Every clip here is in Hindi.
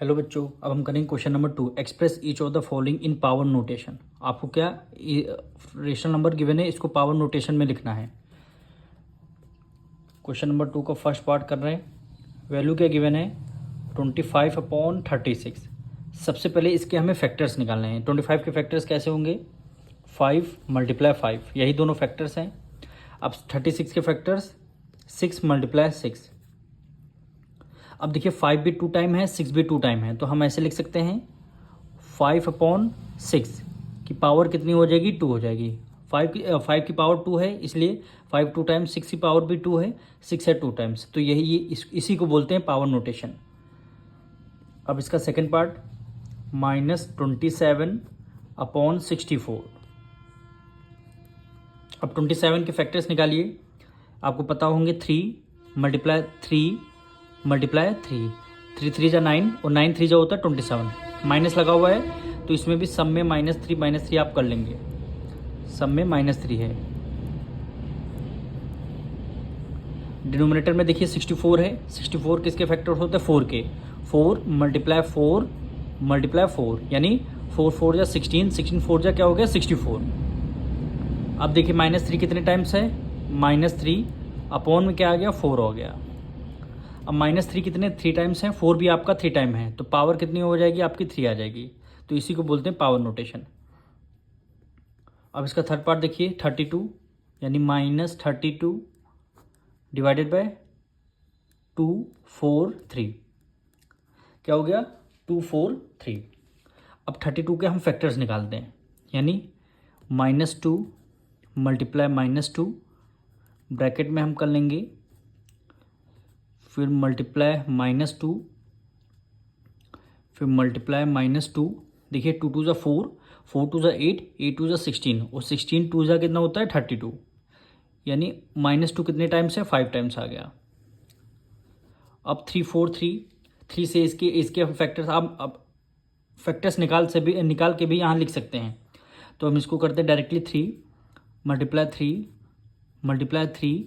हेलो बच्चों, अब हम करेंगे question number 2। Express each of the following in power notation. आपको क्या रेशनल नंबर गिवन है, इसको पावर नोटेशन में लिखना है। क्वेश्चन नंबर 2 का फर्स्ट पार्ट कर रहे हैं। वैल्यू क्या गिवन है 25/36। सबसे पहले इसके हमें फैक्टर्स निकालने हैं। 25 के फैक्टर्स कैसे होंगे 5 × 5, यही दोनों फैक्टर्स हैं। अब 36 के फैक्टर्स 6 × 6। अब देखिए 5 भी 2 टाइम है, 6 भी 2 टाइम है, तो हम ऐसे लिख सकते हैं 5/6 की पावर कितनी हो जाएगी 2 हो जाएगी। 5 की पावर 2 है, इसलिए 5 2 टाइम्स, 6 की पावर भी 2 है, 6 है 2 टाइम्स, तो यही इसी को बोलते हैं पावर नोटेशन। अब इसका सेकेंड पार्ट -27/64। अब 27 के फैक्टर्स निकालिए। आपको पता होंगे 3 × 3 × 3, 3 3 जा 9 और 9 3 जा होता है 27। माइनस लगा हुआ है तो इसमें भी सम में -3 आप कर लेंगे। सम में -3 है। डिनोमिनेटर में देखिए 64 है। 64 किसके फैक्टर होते हैं 4 के। 4 × 4 × 4 यानी 4 4 जा 16, 16 4 जा क्या हो गया 64। अब देखिए -3 कितने टाइम्स है -3 अपॉन में क्या आ गया 4 हो गया। अब -3 कितने 3 टाइम्स हैं, 4 भी आपका 3 टाइम है, तो पावर कितनी हो जाएगी आपकी 3 आ जाएगी। तो इसी को बोलते हैं पावर नोटेशन। अब इसका थर्ड पार्ट देखिए 32 यानी -32 डिवाइडेड बाय 243 क्या हो गया 243। अब 32 के हम फैक्टर्स निकालते हैं, यानी -2 × -2 ब्रैकेट में हम कर लेंगे, फिर मल्टीप्लाई -2, फिर मल्टीप्लाई -2। देखिए 2 2 जा 4, 4 2 जा 8, 8 2 जा 16 और 16 2 जा कितना होता है 32, यानी -2 कितने टाइम्स है 5 टाइम्स आ गया। अब 3 से इसके हम फैक्टर्स अब फैक्टर्स निकाल के भी यहाँ लिख सकते हैं। तो हम इसको करते हैं डायरेक्टली 3 × 3 × 3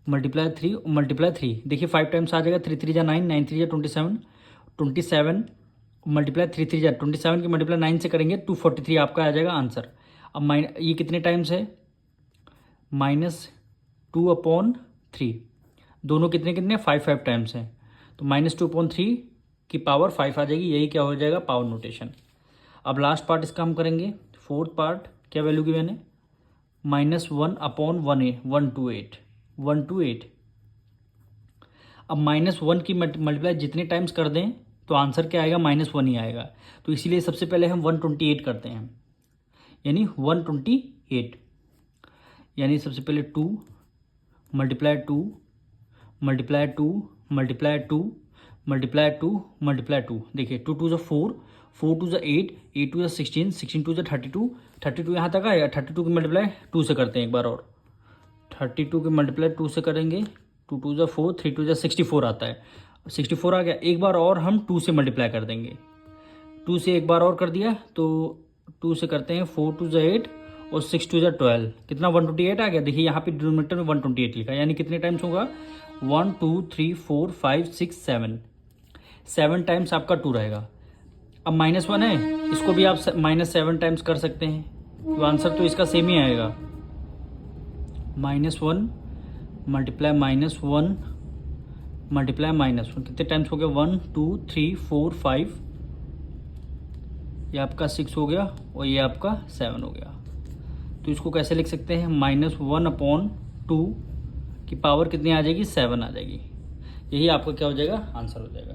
× 3। देखिए 5 टाइम्स आ जाएगा। 3 3 जा 9, 9 3 जा 27, 27 × 3 3 जा 27 की मल्टीप्लाई 9 से करेंगे 243 आपका आ जाएगा आंसर। अब ये कितने टाइम्स है -2/3, दोनों कितने कितने 5 5 टाइम्स हैं, तो -2/3 की पावर 5 आ जाएगी। यही क्या हो जाएगा पावर नोटेशन। अब लास्ट पार्ट इसका हम करेंगे। फोर्थ पार्ट क्या वैल्यू गिवन है -1/128 128। अब -1 की मल्टीप्लाई जितने टाइम्स कर दें तो आंसर क्या आएगा -1 ही आएगा। तो इसीलिए सबसे पहले हम 128 करते हैं, यानी 128, यानी सबसे पहले 2 × 2 × 2 × 2 × 2। देखिए 2 2 जा 4, 4 2 जा 8, 8 2 जा 16, 16 2 जा 32, 32 यहाँ तक आएगा। 32 की मल्टीप्लाई 2 से करते हैं एक बार और। 32 की मल्टीप्लाई 2 से करेंगे, 2 2 जा 4, 3 2 जा 64 आता है। 64 आ गया। एक बार और हम 2 से मल्टीप्लाई कर देंगे। 2 से एक बार और कर दिया तो 2 से करते हैं 4 2 जा 8 और 6 2 जा 12, कितना 128 आ गया। देखिए यहाँ पे डिनोमिनेटर में 128 लिखा, यानी कितने टाइम्स होगा 1 2 3 4 5 6 7 टाइम्स आपका 2 रहेगा। अब -1 है, इसको भी आप -7 टाइम्स कर सकते हैं, तो आंसर तो इसका सेम ही आएगा। -1 × -1 × -1 कितने टाइम्स हो गया 1 2 3 4 5, ये आपका 6 हो गया और ये आपका 7 हो गया। तो इसको कैसे लिख सकते हैं -1/2 की पावर कितनी आ जाएगी 7 आ जाएगी। यही आपका क्या हो जाएगा आंसर हो जाएगा।